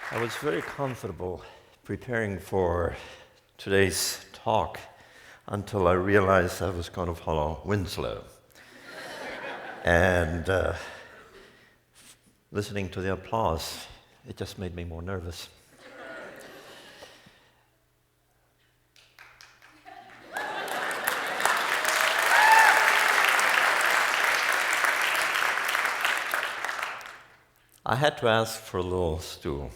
I was very comfortable preparing for today's talk until I realized I was going to follow Winslow. And listening to the applause, it just made me more nervous. I had to ask for a little stool.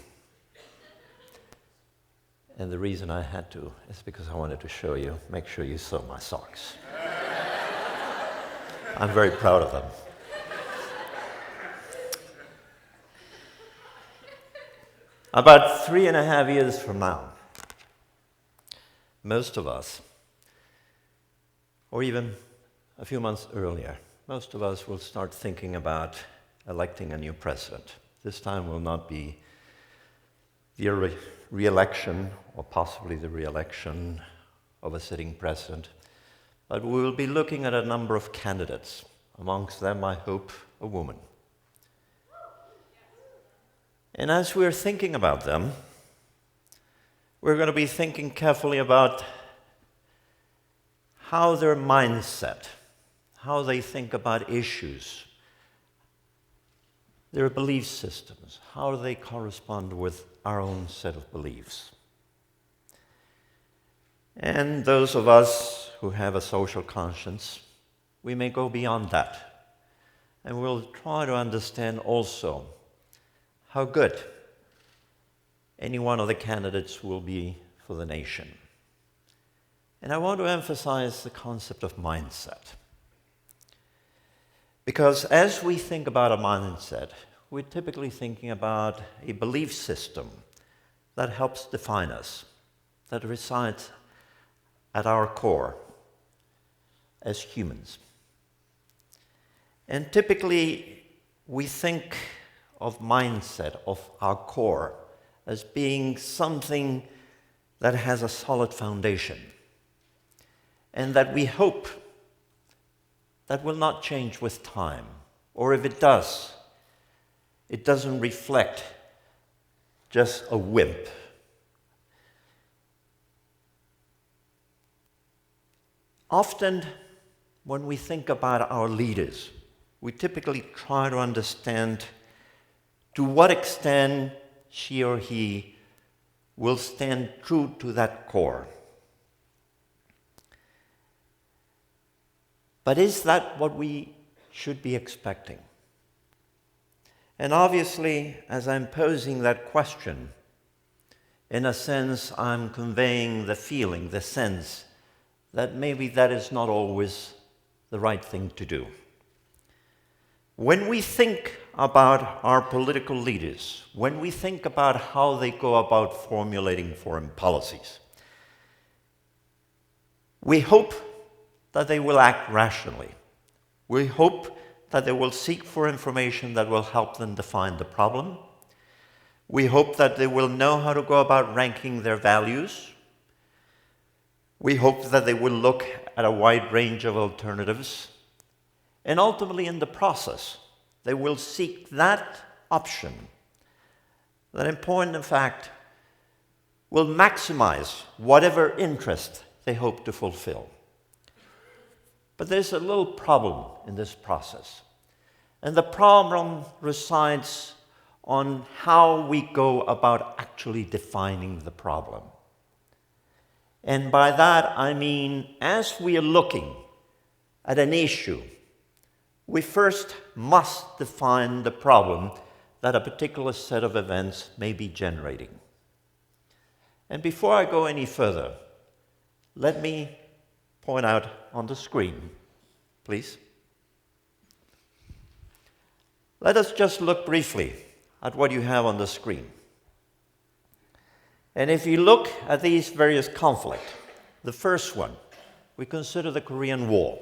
And the reason I had to is because I wanted to show you, make sure you saw my socks. I'm very proud of them. About 3.5 years from now, most of us, or even a few months earlier, most of us will start thinking about electing a new president. This time will not be the re-election or possibly the re-election of a sitting president, but we will be looking at a number of candidates. Amongst them, I hope, a woman. And as we're thinking about them, we're going to be thinking carefully about how their mindset, how they think about issues, their belief systems, how do they correspond with our own set of beliefs. And those of us who have a social conscience, we may go beyond that. And we'll try to understand also how good any one of the candidates will be for the nation. And I want to emphasize the concept of mindset. Because as we think about a mindset, we're typically thinking about a belief system that helps define us, that resides at our core as humans. And typically, we think of mindset, of our core, as being something that has a solid foundation, and that we hope that will not change with time, or if it does, it doesn't reflect just a whim. Often, when we think about our leaders, we typically try to understand to what extent she or he will stand true to that core. But is that what we should be expecting? And obviously, as I'm posing that question, in a sense, I'm conveying the feeling, the sense, that maybe that is not always the right thing to do. When we think about our political leaders, when we think about how they go about formulating foreign policies, we hope that they will act rationally. We hope that they will seek for information that will help them define the problem. We hope that they will know how to go about ranking their values. We hope that they will look at a wide range of alternatives. And ultimately, in the process, they will seek that option that, in point of fact, will maximize whatever interest they hope to fulfill. But there's a little problem in this process. And the problem resides on how we go about actually defining the problem. And by that, I mean, as we are looking at an issue, we first must define the problem that a particular set of events may be generating. And before I go any further, let me point out on the screen, please. Let us just look briefly at what you have on the screen. And if you look at these various conflicts, the first one, we consider the Korean War.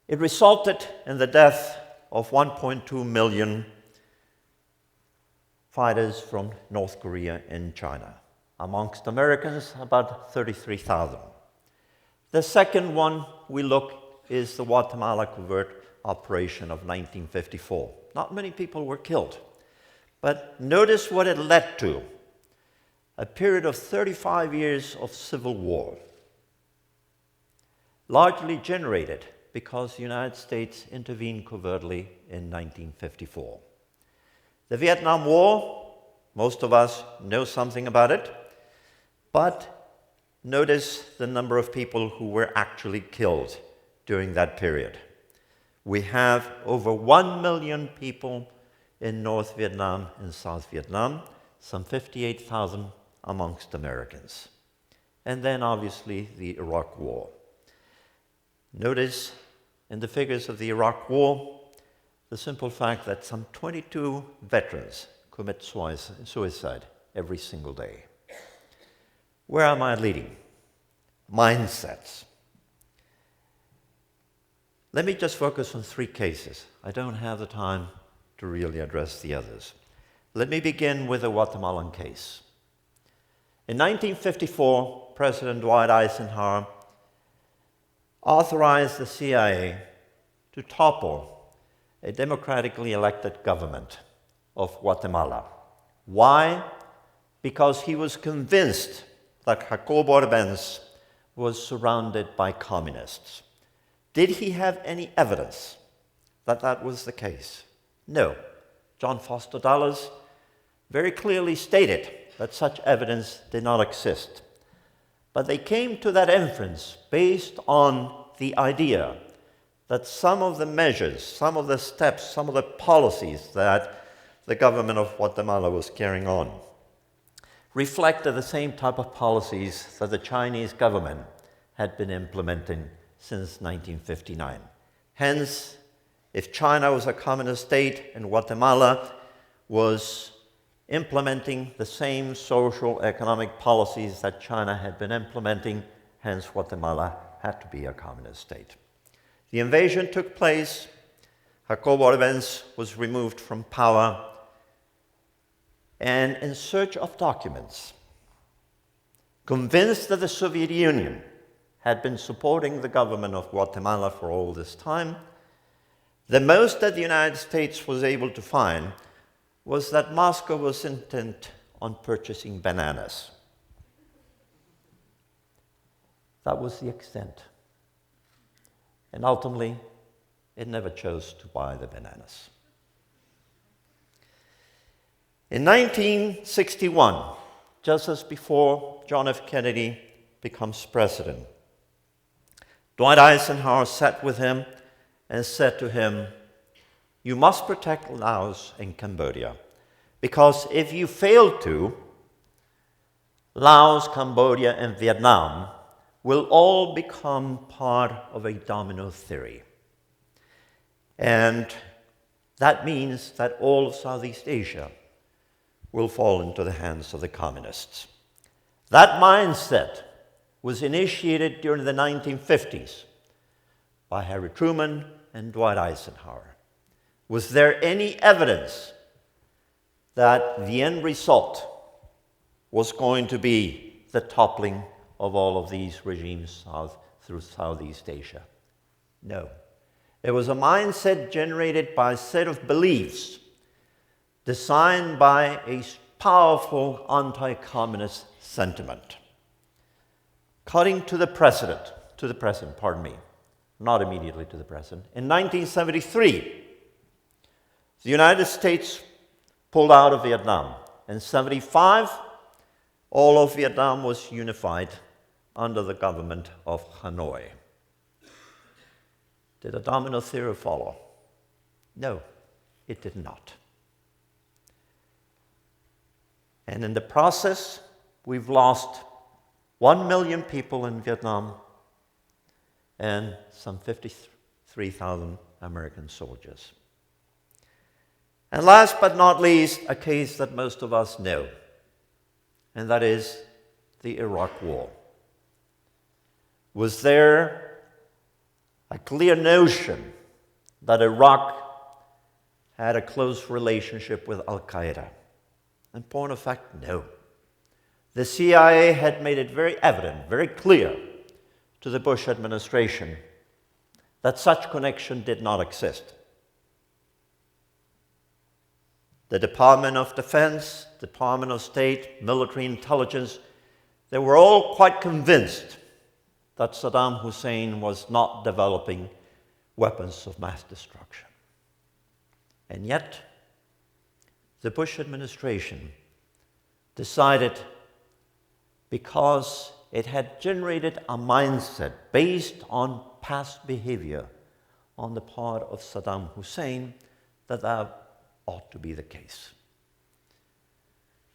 It resulted in the death of 1.2 million fighters from North Korea and China. Amongst Americans, about 33,000. The second one we look is the Guatemala covert operation of 1954. Not many people were killed, But notice what it led to: a period of 35 years of civil war, largely generated because the United States intervened covertly in 1954. The Vietnam War, most of us know something about it, but notice the number of people who were actually killed during that period. We have over 1 million people in North Vietnam and South Vietnam, some 58,000 amongst Americans. And then obviously the Iraq War. Notice in the figures of the Iraq War the simple fact that some 22 veterans commit suicide every single day. Where am I leading? Mindsets. Let me just focus on 3 cases. I don't have the time to really address the others. Let me begin with the Guatemalan case. In 1954, President Dwight Eisenhower authorized the CIA to topple a democratically elected government of Guatemala. Why? Because he was convinced that Jacobo Arbenz was surrounded by communists. Did he have any evidence that that was the case? No. John Foster Dulles very clearly stated that such evidence did not exist. But they came to that inference based on the idea that some of the measures, some of the steps, some of the policies that the government of Guatemala was carrying on reflected the same type of policies that the Chinese government had been implementing since 1959. Hence, if China was a communist state and Guatemala was implementing the same social economic policies that China had been implementing, hence Guatemala had to be a communist state. The invasion took place. Jacobo Arbenz was removed from power, and in search of documents, convinced that the Soviet Union had been supporting the government of Guatemala for all this time, the most that the United States was able to find was that Moscow was intent on purchasing bananas. That was the extent. And ultimately, it never chose to buy the bananas. In 1961, just as before John F. Kennedy becomes president, Dwight Eisenhower sat with him and said to him, "You must protect Laos and Cambodia, because if you fail to, Laos, Cambodia, and Vietnam will all become part of a domino theory. And that means that all of Southeast Asia will fall into the hands of the communists." That mindset was initiated during the 1950s by Harry Truman and Dwight Eisenhower. Was there any evidence that the end result was going to be the toppling of all of these regimes through Southeast Asia? No. It was a mindset generated by a set of beliefs designed by a powerful anti-communist sentiment. Cutting to the present, not immediately to the present. In 1973, the United States pulled out of Vietnam. In 1975, all of Vietnam was unified under the government of Hanoi. Did a domino theory follow? No, it did not. And in the process, we've lost 1 million people in Vietnam and some 53,000 American soldiers. And last but not least, a case that most of us know, and that is the Iraq War. Was there a clear notion that Iraq had a close relationship with Al-Qaeda? In point of fact, no. The CIA had made it very evident, very clear to the Bush administration that such connection did not exist. the Department of Defense, Department of State, military intelligence, they were all quite convinced that Saddam Hussein was not developing weapons of mass destruction. And yet, the Bush administration decided, because it had generated a mindset based on past behavior on the part of Saddam Hussein, that ought to be the case.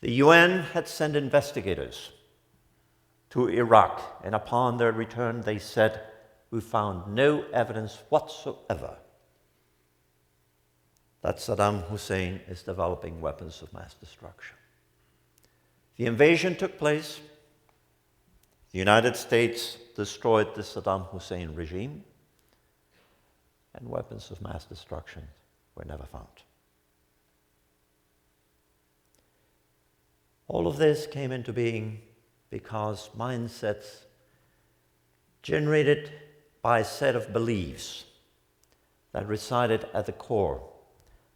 The UN had sent investigators to Iraq, and upon their return they said, we found no evidence whatsoever that Saddam Hussein is developing weapons of mass destruction. The invasion took place. The United States destroyed the Saddam Hussein regime, and weapons of mass destruction were never found. All of this came into being because mindsets generated by a set of beliefs that resided at the core,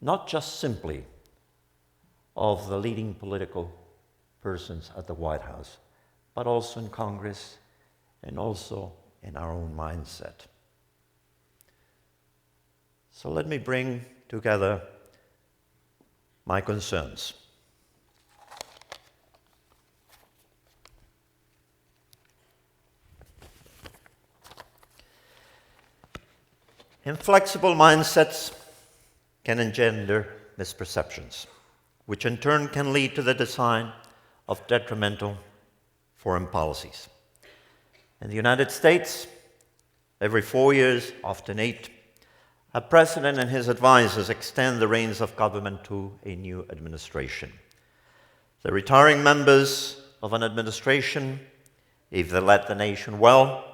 not just simply of the leading political persons at the White House, but also in Congress and also in our own mindset. So let me bring together my concerns. Inflexible mindsets can engender misperceptions, which in turn can lead to the design of detrimental foreign policies. In the United States, every 4 years, often 8, a president and his advisors extend the reins of government to a new administration. The retiring members of an administration, if they led the nation well,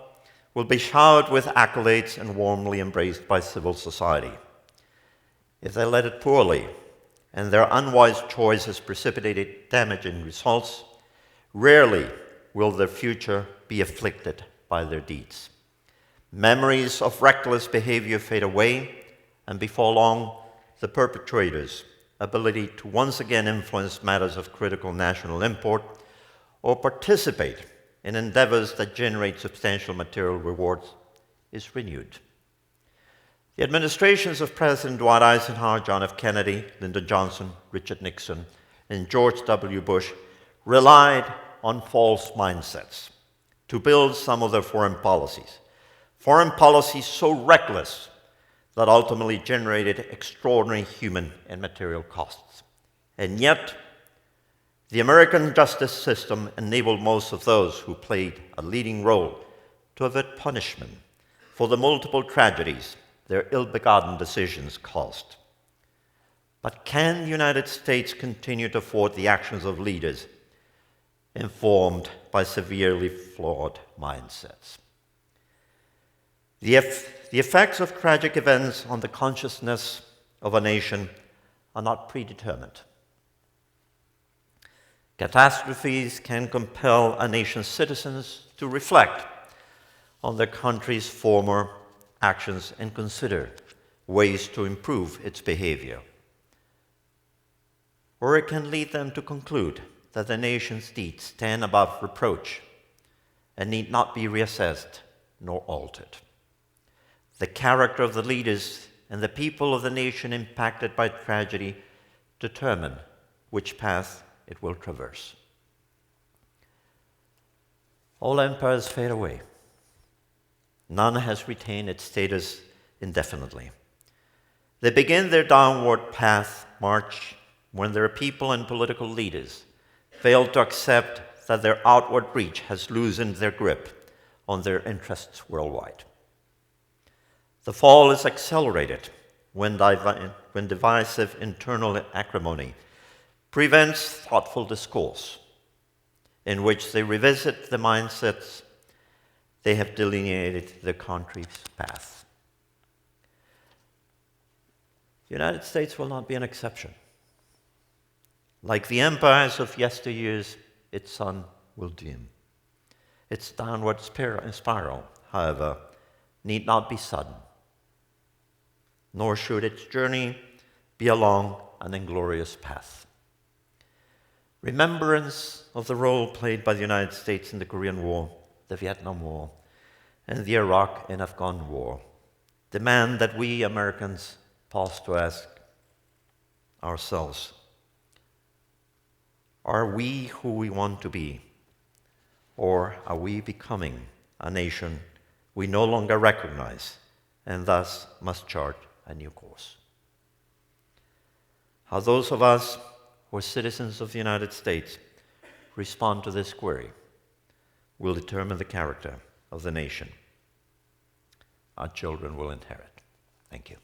will be showered with accolades and warmly embraced by civil society. If they led it poorly, and their unwise choices precipitated damaging results, rarely will their future be afflicted by their deeds. Memories of reckless behavior fade away, and before long, the perpetrators' ability to once again influence matters of critical national import or participate in endeavors that generate substantial material rewards is renewed. The administrations of President Dwight Eisenhower, John F. Kennedy, Lyndon Johnson, Richard Nixon, and George W. Bush relied on false mindsets to build some of their foreign policies so reckless that ultimately generated extraordinary human and material costs. And yet, the American justice system enabled most of those who played a leading role to avert punishment for the multiple tragedies their ill-begotten decisions caused. But can the United States continue to thwart the actions of leaders informed by severely flawed mindsets? The effects of tragic events on the consciousness of a nation are not predetermined. Catastrophes can compel a nation's citizens to reflect on their country's former actions and consider ways to improve its behavior. Or it can lead them to conclude that the nation's deeds stand above reproach and need not be reassessed nor altered. The character of the leaders and the people of the nation impacted by tragedy determine which path it will traverse. All empires fade away. None has retained its status indefinitely. They begin their downward path march when their people and political leaders fail to accept that their outward reach has loosened their grip on their interests worldwide. The fall is accelerated when divisive internal acrimony prevents thoughtful discourse in which they revisit the mindsets they have delineated their country's path. The United States will not be an exception. Like the empires of yesteryears, its sun will dim. Its downward spiral, however, need not be sudden, nor should its journey be along an inglorious path. Remembrance of the role played by the United States in the Korean War, the Vietnam War, and the Iraq and Afghan War demand that we Americans pause to ask ourselves, are we who we want to be, or are we becoming a nation we no longer recognize and thus must chart a new course? How those of us who are citizens of the United States respond to this query will determine the character of the nation our children will inherit. Thank you.